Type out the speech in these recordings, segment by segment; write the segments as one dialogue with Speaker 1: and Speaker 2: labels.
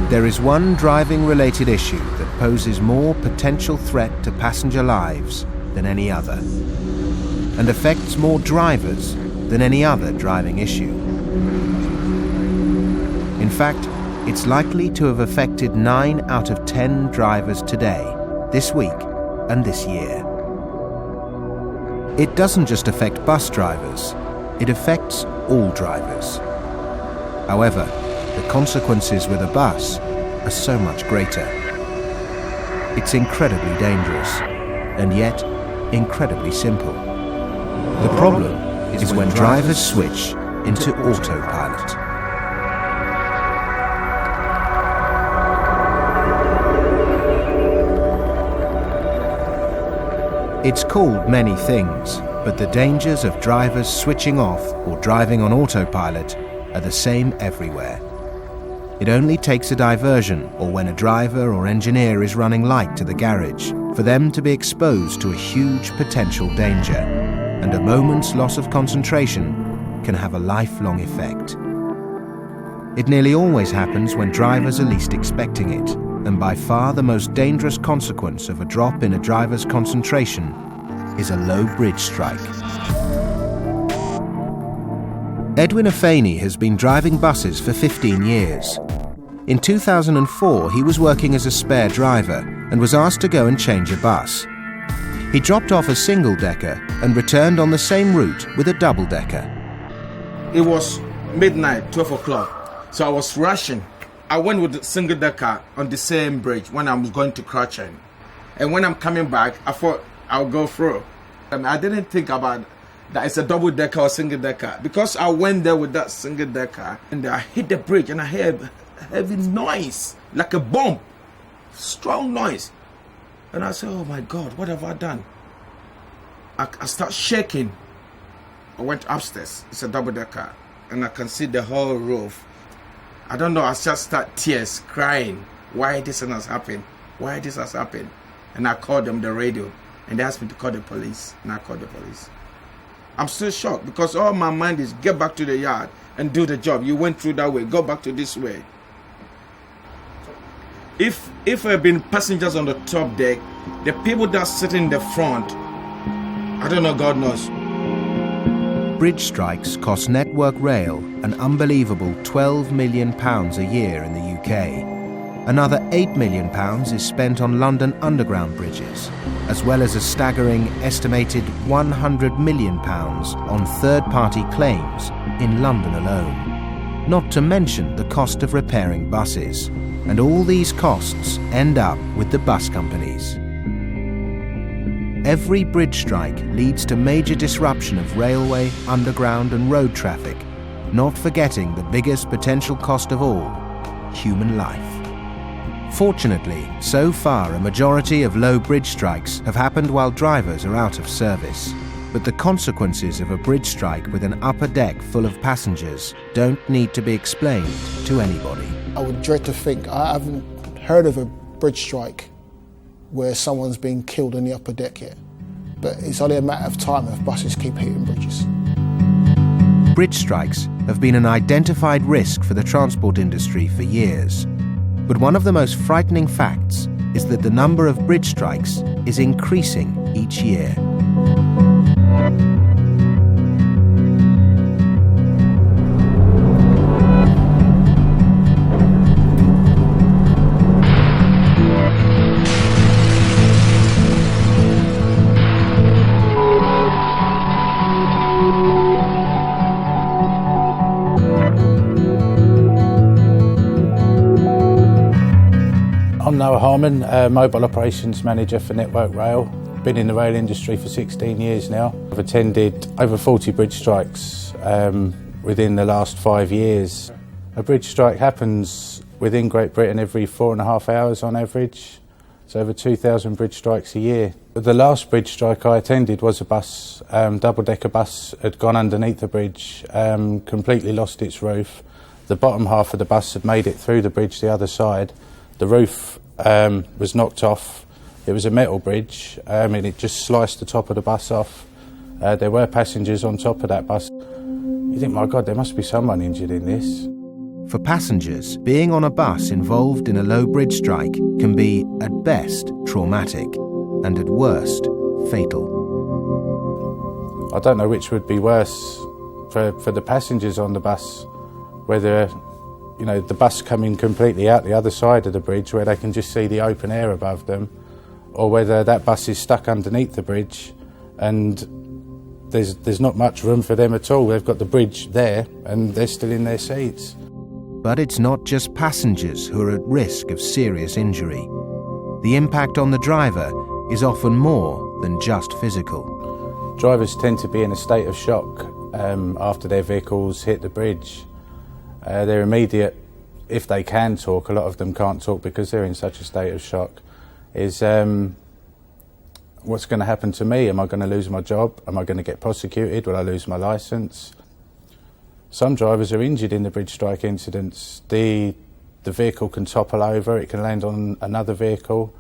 Speaker 1: There is one driving-related issue that poses more potential threat to passenger lives than any other, and affects more drivers than any other driving issue. In fact, it's likely to have affected 9 out of 10 drivers today, this week, and this year. It doesn't just affect bus drivers, it affects all drivers. However, the consequences with a bus are so much greater. It's incredibly dangerous, and yet incredibly simple. The problem is when drivers switch into autopilot. It's called many things, but the dangers of drivers switching off or driving on autopilot are the same everywhere. It only takes a diversion, or when a driver or engineer is running light to the garage, for them to be exposed to a huge potential danger, and a moment's loss of concentration can have a lifelong effect. It nearly always happens when drivers are least expecting it, and by far the most dangerous consequence of a drop in a driver's concentration is a low bridge strike. Edwin Afeni has been driving buses for 15 years. In 2004, he was working as a spare driver and was asked to go and change a bus. He dropped off a single-decker and returned on the same route with a double-decker.
Speaker 2: It was midnight, 12 o'clock, so I was rushing. I went with the single-decker on the same bridge when I was going to Crouchen. And when I'm coming back, I thought I'll go through. I didn't think about that it's a double-decker or single-decker, because I went there with that single-decker and I hit the bridge and I heard a heavy noise, like a bomb, strong noise. And I said, oh my God, what have I done? I start shaking. I went upstairs, it's a double-decker, and I can see the whole roof. I don't know, I just start tears, crying. Why this has happened? Why this has happened? And I called them the radio, and they asked me to call the police, and I called the police. I'm still shocked because all my mind is get back to the yard and do the job. You went through that way, go back to this way. If there had been passengers on the top deck, the people that sit in the front, I don't know, God knows.
Speaker 1: Bridge strikes cost Network Rail an unbelievable £12 million a year in the UK. Another £8 million is spent on London Underground bridges, as well as a staggering estimated £100 million on third-party claims in London alone. Not to mention the cost of repairing buses. And all these costs end up with the bus companies. Every bridge strike leads to major disruption of railway, underground and road traffic, not forgetting the biggest potential cost of all, human life. Fortunately, so far a majority of low bridge strikes have happened while drivers are out of service. But the consequences of a bridge strike with an upper deck full of passengers don't need to be explained to anybody.
Speaker 3: I would dread to think, I haven't heard of a bridge strike where someone's been killed on the upper deck yet. But it's only a matter of time if buses keep hitting bridges.
Speaker 1: Bridge strikes have been an identified risk for the transport industry for years. But one of the most frightening facts is that the number of bridge strikes is increasing each year.
Speaker 4: I'm Noah Harmon, Mobile Operations Manager for Network Rail. Been in the rail industry for 16 years now. I've attended over 40 bridge strikes within the last 5 years. A bridge strike happens within Great Britain every 4.5 hours on average. It's over 2,000 bridge strikes a year. The last bridge strike I attended was a bus, double-decker bus, had gone underneath the bridge, completely lost its roof. The bottom half of the bus had made it through the bridge the other side. The roof was knocked off. It was a metal bridge and it just sliced the top of the bus off. There were passengers on top of that bus. You think, my God, there must be someone injured in this.
Speaker 1: For passengers, being on a bus involved in a low bridge strike can be, at best, traumatic, and at worst, fatal.
Speaker 4: I don't know which would be worse for the passengers on the bus, whether the bus coming completely out the other side of the bridge where they can just see the open air above them, or whether that bus is stuck underneath the bridge and there's not much room for them at all. They've got the bridge there and they're still in their seats.
Speaker 1: But it's not just passengers who are at risk of serious injury. The impact on the driver is often more than just physical.
Speaker 4: Drivers tend to be in a state of shock after their vehicles hit the bridge. They're immediate, if they can talk, a lot of them can't talk because they're in such a state of shock, is what's going to happen to me? Am I going to lose my job? Am I going to get prosecuted? Will I lose my licence? Some drivers are injured in the bridge strike incidents. The vehicle can topple over, it can land on another vehicle.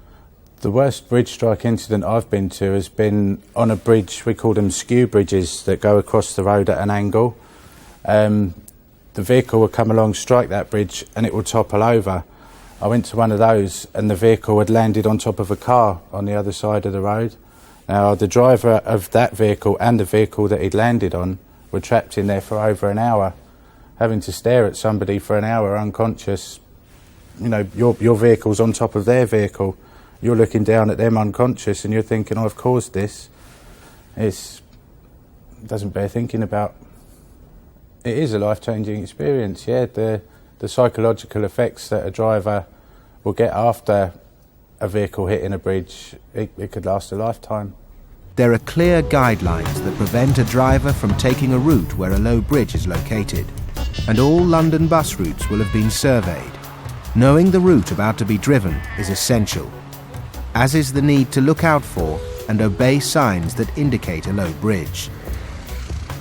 Speaker 4: The worst bridge strike incident I've been to has been on a bridge, we call them skew bridges, that go across the road at an angle. The vehicle will come along, strike that bridge, and it will topple over. I went to one of those and the vehicle had landed on top of a car on the other side of the road. Now, the driver of that vehicle and the vehicle that he'd landed on were trapped in there for over an hour, having to stare at somebody for an hour unconscious. Your vehicle's on top of their vehicle. You're looking down at them unconscious and you're thinking, I've caused this. It doesn't bear thinking about. It is a life-changing experience, yeah. The psychological effects that a driver will get after a vehicle hitting a bridge, it could last a lifetime.
Speaker 1: There are clear guidelines that prevent a driver from taking a route where a low bridge is located, and all London bus routes will have been surveyed. Knowing the route about to be driven is essential, as is the need to look out for and obey signs that indicate a low bridge.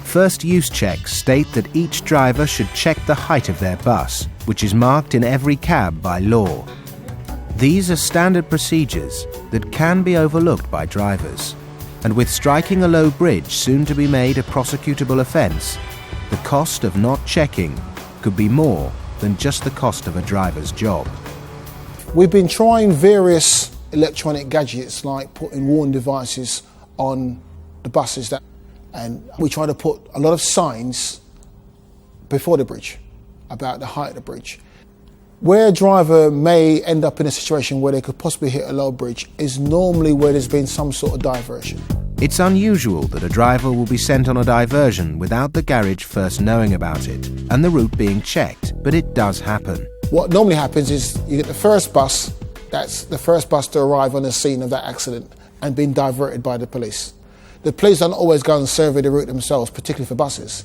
Speaker 1: First use checks state that each driver should check the height of their bus, which is marked in every cab by law. These are standard procedures that can be overlooked by drivers, and with striking a low bridge soon to be made a prosecutable offence, the cost of not checking could be more than just the cost of a driver's job.
Speaker 3: We've been trying various electronic gadgets like putting warning devices on the buses, and we try to put a lot of signs before the bridge about the height of the bridge. Where a driver may end up in a situation where they could possibly hit a low bridge is normally where there's been some sort of diversion.
Speaker 1: It's unusual that a driver will be sent on a diversion without the garage first knowing about it and the route being checked, but it does happen.
Speaker 3: What normally happens is you get the first bus, that's the first bus to arrive on the scene of that accident and being diverted by the police. The police don't always go and survey the route themselves, particularly for buses.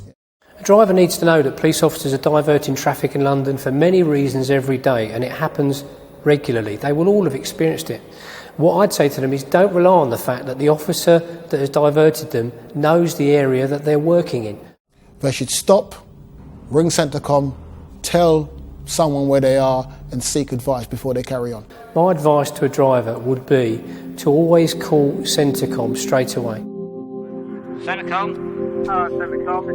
Speaker 5: A driver needs to know that police officers are diverting traffic in London for many reasons every day, and it happens regularly. They will all have experienced it. What I'd say to them is don't rely on the fact that the officer that has diverted them knows the area that they're working in.
Speaker 3: They should stop, ring Centrecom, tell someone where they are and seek advice before they carry on.
Speaker 5: My advice to a driver would be to always call Centrecom straight away.
Speaker 6: Centrecom? Centrecom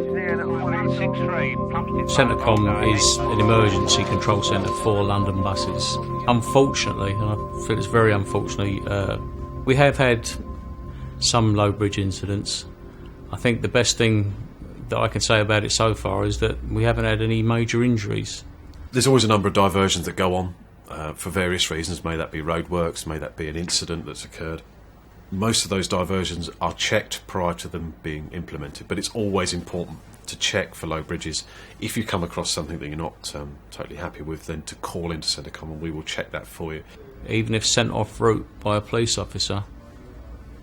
Speaker 6: is an emergency control centre for London buses. Unfortunately, and I feel it's very unfortunately, we have had some low bridge incidents. I think the best thing that I can say about it so far is that we haven't had any major injuries.
Speaker 7: There's always a number of diversions that go on for various reasons. May that be roadworks, may that be an incident that's occurred. Most of those diversions are checked prior to them being implemented, but it's always important to check for low bridges. If you come across something that you're not totally happy with, then to call into Centrecom and we will check that for you.
Speaker 6: Even if sent off route by a police officer,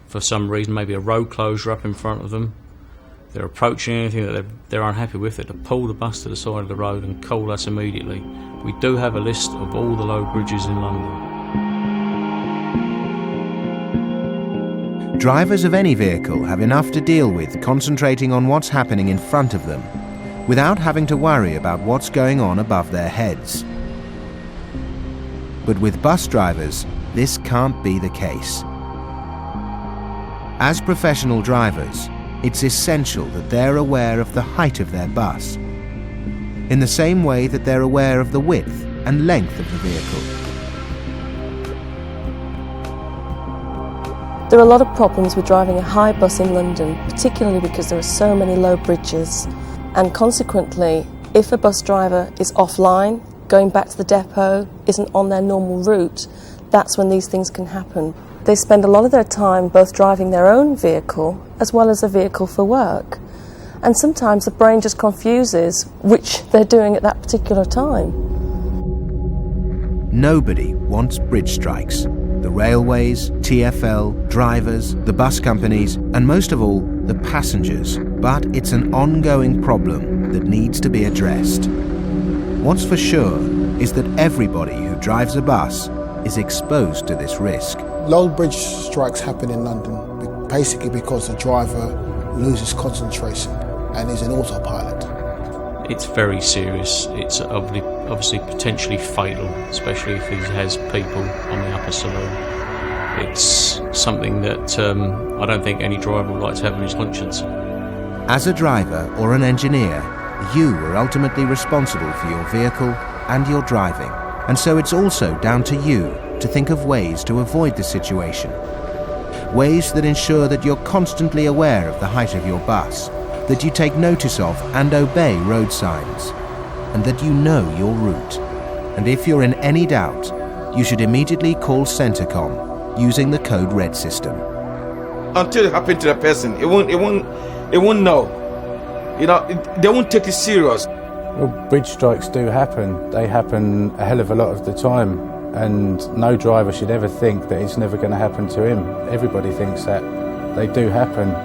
Speaker 6: for some reason, maybe a road closure up in front of them, they're approaching anything that they're unhappy with, to pull the bus to the side of the road and call us immediately. We do have a list of all the low bridges in London.
Speaker 1: Drivers of any vehicle have enough to deal with concentrating on what's happening in front of them, without having to worry about what's going on above their heads. But with bus drivers, this can't be the case. As professional drivers, it's essential that they're aware of the height of their bus. in the same way that they're aware of the width and length of the vehicle.
Speaker 8: There are a lot of problems with driving a high bus in London, particularly because there are so many low bridges, and consequently, if a bus driver is offline, going back to the depot, isn't on their normal route, that's when these things can happen. They spend a lot of their time both driving their own vehicle as well as a vehicle for work. And sometimes the brain just confuses which they're doing at that particular time.
Speaker 1: Nobody wants bridge strikes. The railways, TfL, drivers, the bus companies, and most of all, the passengers. But it's an ongoing problem that needs to be addressed. What's for sure is that everybody who drives a bus is exposed to this risk.
Speaker 3: Low bridge strikes happen in London basically because the driver loses concentration and is in autopilot.
Speaker 6: It's very serious. It's obviously potentially fatal, especially if he has people on the upper saloon. It's something that I don't think any driver would like to have on his conscience.
Speaker 1: As a driver or an engineer, you are ultimately responsible for your vehicle and your driving, and so it's also down to you to think of ways to avoid the situation. Ways that ensure that you're constantly aware of the height of your bus, that you take notice of and obey road signs, and that you know your route. And if you're in any doubt, you should immediately call Centrecom using the Code Red system.
Speaker 2: Until it happened to the person, it won't know. You know, they won't take it serious.
Speaker 4: Well, bridge strikes do happen. They happen a hell of a lot of the time, and no driver should ever think that it's never going to happen to him. Everybody thinks that. They do happen.